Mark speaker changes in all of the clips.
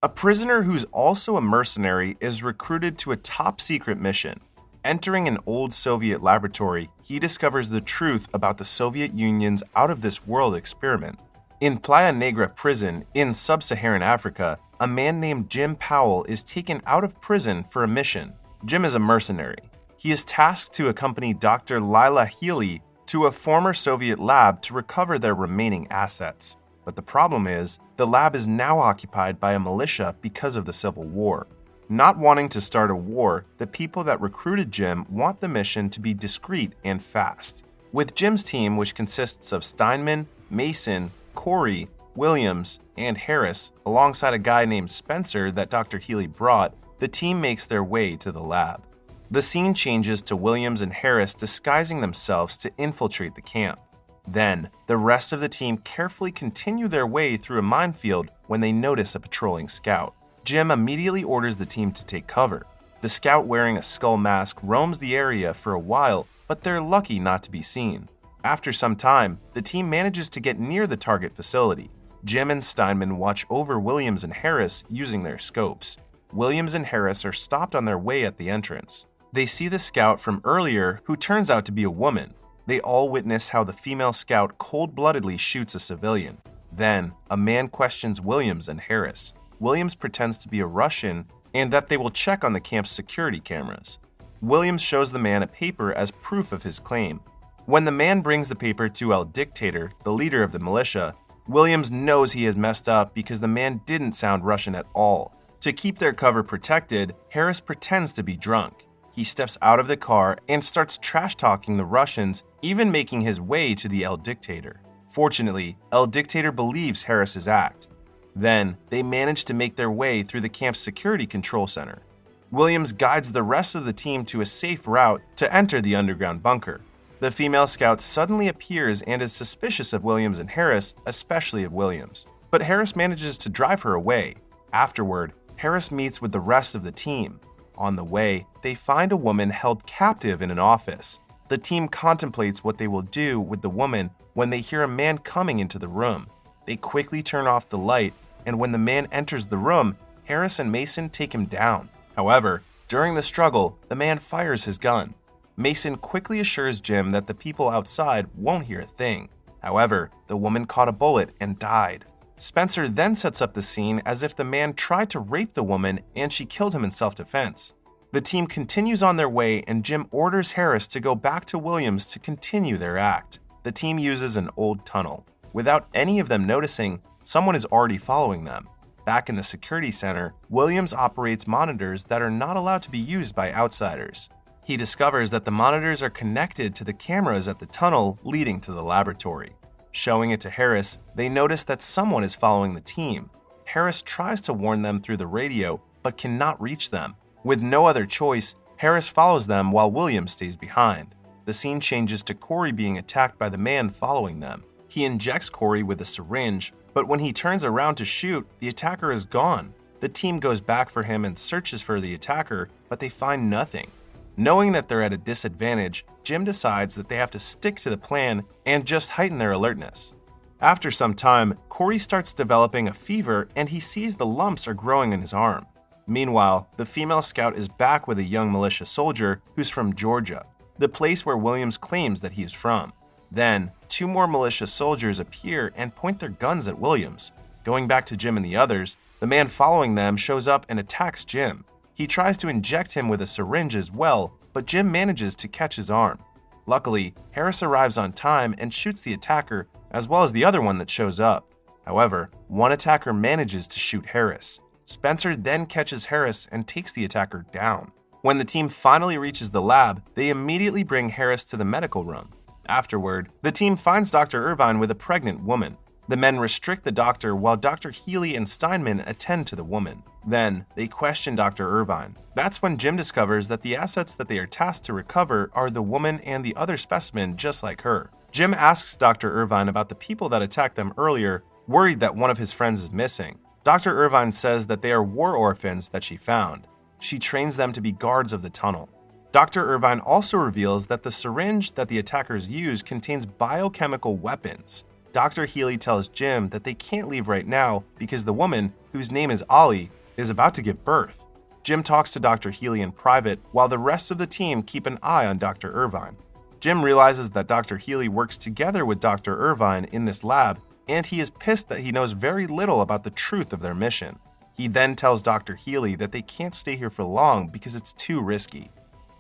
Speaker 1: A prisoner who's also a mercenary is recruited to a top-secret mission. Entering an old Soviet laboratory, he discovers the truth about the Soviet Union's out-of-this-world experiment. In Playa Negra prison in sub-Saharan Africa, a man named Jim Powell is taken out of prison for a mission. Jim is a mercenary. He is tasked to accompany Dr. Lila Healy to a former Soviet lab to recover their remaining assets. But the problem is, the lab is now occupied by a militia because of the Civil War. Not wanting to start a war, the people that recruited Jim want the mission to be discreet and fast. With Jim's team, which consists of Steinman, Mason, Corey, Williams, and Harris, alongside a guy named Spencer that Dr. Healy brought, the team makes their way to the lab. The scene changes to Williams and Harris disguising themselves to infiltrate the camp. Then, the rest of the team carefully continue their way through a minefield when they notice a patrolling scout. Jim immediately orders the team to take cover. The scout wearing a skull mask roams the area for a while, but they're lucky not to be seen. After some time, the team manages to get near the target facility. Jim and Steinman watch over Williams and Harris using their scopes. Williams and Harris are stopped on their way at the entrance. They see the scout from earlier, who turns out to be a woman. They all witness how the female scout cold-bloodedly shoots a civilian. Then, a man questions Williams and Harris. Williams pretends to be a Russian and that they will check on the camp's security cameras. Williams shows the man a paper as proof of his claim. When the man brings the paper to El Dictator, the leader of the militia, Williams knows he has messed up because the man didn't sound Russian at all. To keep their cover protected, Harris pretends to be drunk. He steps out of the car and starts trash-talking the Russians, even making his way to the El Dictator. Fortunately, El Dictator believes Harris's act. Then, they manage to make their way through the camp's security control center. Williams guides the rest of the team to a safe route to enter the underground bunker. The female scout suddenly appears and is suspicious of Williams and Harris, especially of Williams. But Harris manages to drive her away. Afterward, Harris meets with the rest of the team. On the way, they find a woman held captive in an office. The team contemplates what they will do with the woman when they hear a man coming into the room. They quickly turn off the light, and when the man enters the room, Harris and Mason take him down. However, during the struggle, the man fires his gun. Mason quickly assures Jim that the people outside won't hear a thing. However, the woman caught a bullet and died. Spencer then sets up the scene as if the man tried to rape the woman and she killed him in self-defense. The team continues on their way and Jim orders Harris to go back to Williams to continue their act. The team uses an old tunnel. Without any of them noticing, someone is already following them. Back in the security center, Williams operates monitors that are not allowed to be used by outsiders. He discovers that the monitors are connected to the cameras at the tunnel leading to the laboratory. Showing it to Harris, they notice that someone is following the team. Harris tries to warn them through the radio, but cannot reach them. With no other choice, Harris follows them while Williams stays behind. The scene changes to Corey being attacked by the man following them. He injects Corey with a syringe, but when he turns around to shoot, the attacker is gone. The team goes back for him and searches for the attacker, but they find nothing. Knowing that they're at a disadvantage, Jim decides that they have to stick to the plan and just heighten their alertness. After some time, Corey starts developing a fever and he sees the lumps are growing in his arm. Meanwhile, the female scout is back with a young militia soldier who's from Georgia, the place where Williams claims that he is from. Then, two more militia soldiers appear and point their guns at Williams. Going back to Jim and the others, the man following them shows up and attacks Jim. He tries to inject him with a syringe as well, but Jim manages to catch his arm. Luckily, Harris arrives on time and shoots the attacker as well as the other one that shows up. However, one attacker manages to shoot Harris. Spencer then catches Harris and takes the attacker down. When the team finally reaches the lab, they immediately bring Harris to the medical room. Afterward, the team finds Dr. Irvine with a pregnant woman. The men restrict the doctor while Dr. Healy and Steinman attend to the woman. Then, they question Dr. Irvine. That's when Jim discovers that the assets that they are tasked to recover are the woman and the other specimen just like her. Jim asks Dr. Irvine about the people that attacked them earlier, worried that one of his friends is missing. Dr. Irvine says that they are war orphans that she found. She trains them to be guards of the tunnel. Dr. Irvine also reveals that the syringe that the attackers use contains biochemical weapons. Dr. Healy tells Jim that they can't leave right now because the woman, whose name is Ollie, is about to give birth. Jim talks to Dr. Healy in private while the rest of the team keep an eye on Dr. Irvine. Jim realizes that Dr. Healy works together with Dr. Irvine in this lab, and he is pissed that he knows very little about the truth of their mission. He then tells Dr. Healy that they can't stay here for long because it's too risky.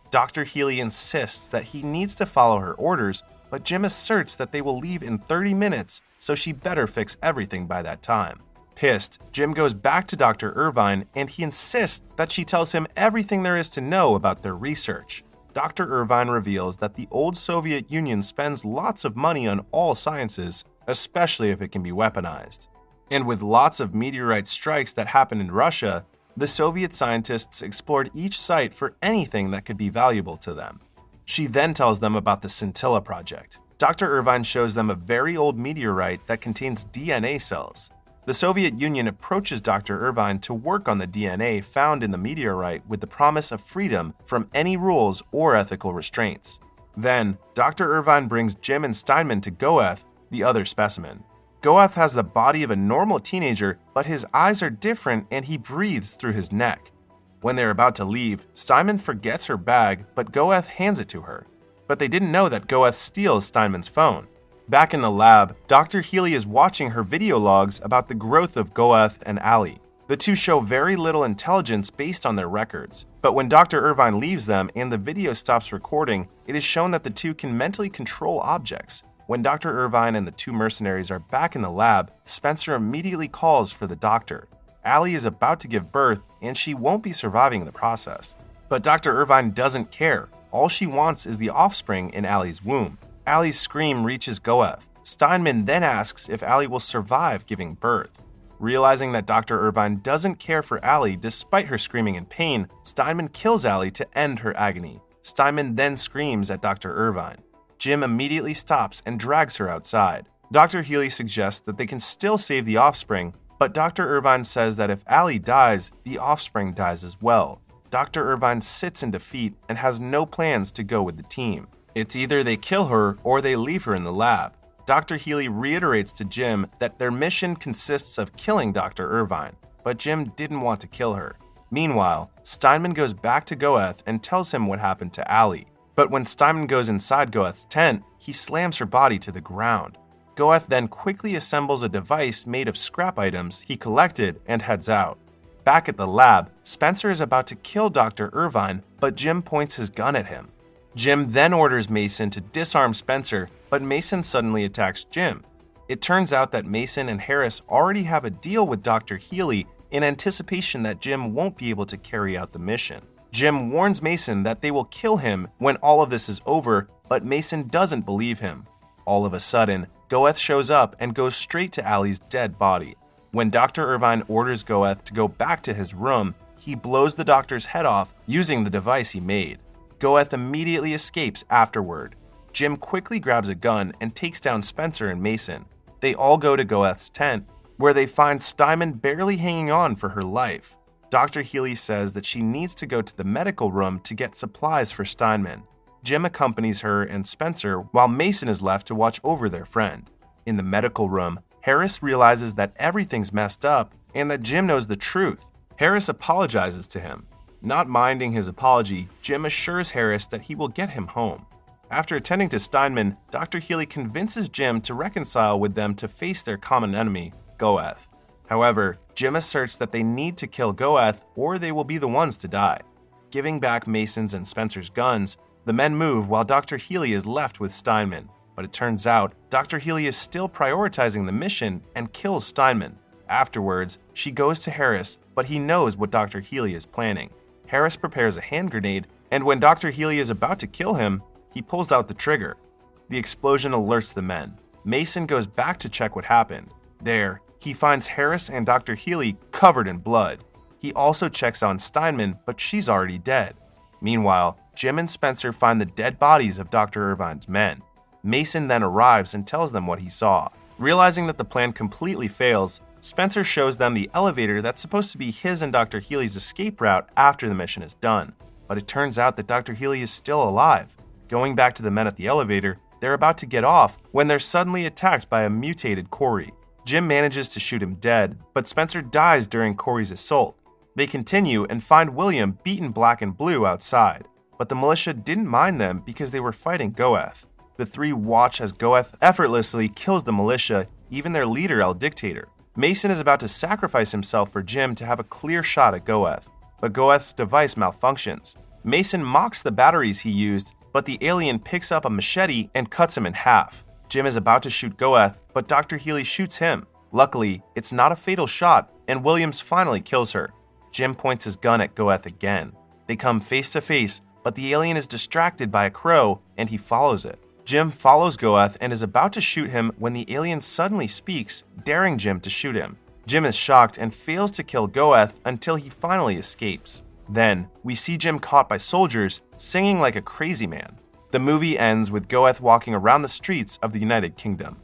Speaker 1: Dr. Healy insists that he needs to follow her orders, but Jim asserts that they will leave in 30 minutes, so she better fix everything by that time. Pissed, Jim goes back to Dr. Irvine and he insists that she tells him everything there is to know about their research. Dr. Irvine reveals that the old Soviet Union spends lots of money on all sciences, especially if it can be weaponized. And with lots of meteorite strikes that happened in Russia, the Soviet scientists explored each site for anything that could be valuable to them. She then tells them about the Scintilla project. Dr. Irvine shows them a very old meteorite that contains DNA cells. The Soviet Union approaches Dr. Irvine to work on the DNA found in the meteorite with the promise of freedom from any rules or ethical restraints. Then, Dr. Irvine brings Jim and Steinman to Goeth, the other specimen. Goeth has the body of a normal teenager, but his eyes are different and he breathes through his neck. When they're about to leave, Steinman forgets her bag, but Goeth hands it to her. But they didn't know that Goeth steals Steinman's phone. Back in the lab, Dr. Healy is watching her video logs about the growth of Goeth and Allie. The two show very little intelligence based on their records, but when Dr. Irvine leaves them and the video stops recording, it is shown that the two can mentally control objects. When Dr. Irvine and the two mercenaries are back in the lab, Spencer immediately calls for the doctor. Allie is about to give birth and she won't be surviving the process. But Dr. Irvine doesn't care. All she wants is the offspring in Allie's womb. Allie's scream reaches Goeth. Steinman then asks if Allie will survive giving birth. Realizing that Dr. Irvine doesn't care for Allie despite her screaming in pain, Steinman kills Allie to end her agony. Steinman then screams at Dr. Irvine. Jim immediately stops and drags her outside. Dr. Healy suggests that they can still save the offspring, but Dr. Irvine says that if Allie dies, the offspring dies as well. Dr. Irvine sits in defeat and has no plans to go with the team. It's either they kill her or they leave her in the lab. Dr. Healy reiterates to Jim that their mission consists of killing Dr. Irvine, but Jim didn't want to kill her. Meanwhile, Steinman goes back to Goeth and tells him what happened to Allie. But when Steinman goes inside Goeth's tent, he slams her body to the ground. Goeth then quickly assembles a device made of scrap items he collected and heads out. Back at the lab, Spencer is about to kill Dr. Irvine, but Jim points his gun at him. Jim then orders Mason to disarm Spencer, but Mason suddenly attacks Jim. It turns out that Mason and Harris already have a deal with Dr. Healy in anticipation that Jim won't be able to carry out the mission. Jim warns Mason that they will kill him when all of this is over, but Mason doesn't believe him. All of a sudden, Goeth shows up and goes straight to Allie's dead body. When Dr. Irvine orders Goeth to go back to his room, he blows the doctor's head off using the device he made. Goeth immediately escapes afterward. Jim quickly grabs a gun and takes down Spencer and Mason. They all go to Goeth's tent, where they find Steinman barely hanging on for her life. Dr. Healy says that she needs to go to the medical room to get supplies for Steinman. Jim accompanies her and Spencer while Mason is left to watch over their friend. In the medical room, Harris realizes that everything's messed up and that Jim knows the truth. Harris apologizes to him. Not minding his apology, Jim assures Harris that he will get him home. After attending to Steinman, Dr. Healy convinces Jim to reconcile with them to face their common enemy, Goeth. However, Jim asserts that they need to kill Goeth or they will be the ones to die. Giving back Mason's and Spencer's guns, the men move while Dr. Healy is left with Steinman. But it turns out Dr. Healy is still prioritizing the mission and kills Steinman. Afterwards, she goes to Harris, but he knows what Dr. Healy is planning. Harris prepares a hand grenade, and when Dr. Healy is about to kill him, he pulls out the trigger. The explosion alerts the men. Mason goes back to check what happened. There, he finds Harris and Dr. Healy covered in blood. He also checks on Steinman, but she's already dead. Meanwhile, Jim and Spencer find the dead bodies of Dr. Irvine's men. Mason then arrives and tells them what he saw. Realizing that the plan completely fails, Spencer shows them the elevator that's supposed to be his and Dr. Healy's escape route after the mission is done. But it turns out that Dr. Healy is still alive. Going back to the men at the elevator, They're about to get off when they're suddenly attacked by a mutated Corey. Jim manages to shoot him dead, but Spencer dies during Corey's assault. They continue and find William beaten black and blue outside, but the militia didn't mind them because they were fighting Goeth. The three watch as Goeth effortlessly kills the militia, even their leader, El Dictator. Mason is about to sacrifice himself for Jim to have a clear shot at Goeth, but Goeth's device malfunctions. Mason mocks the batteries he used, but the alien picks up a machete and cuts him in half. Jim is about to shoot Goeth, but Dr. Healy shoots him. Luckily, it's not a fatal shot, and Williams finally kills her. Jim points his gun at Goeth again. They come face to face, but the alien is distracted by a crow, and he follows it. Jim follows Goeth and is about to shoot him when the alien suddenly speaks, daring Jim to shoot him. Jim is shocked and fails to kill Goeth until he finally escapes. Then, we see Jim caught by soldiers, singing like a crazy man. The movie ends with Goeth walking around the streets of the United Kingdom.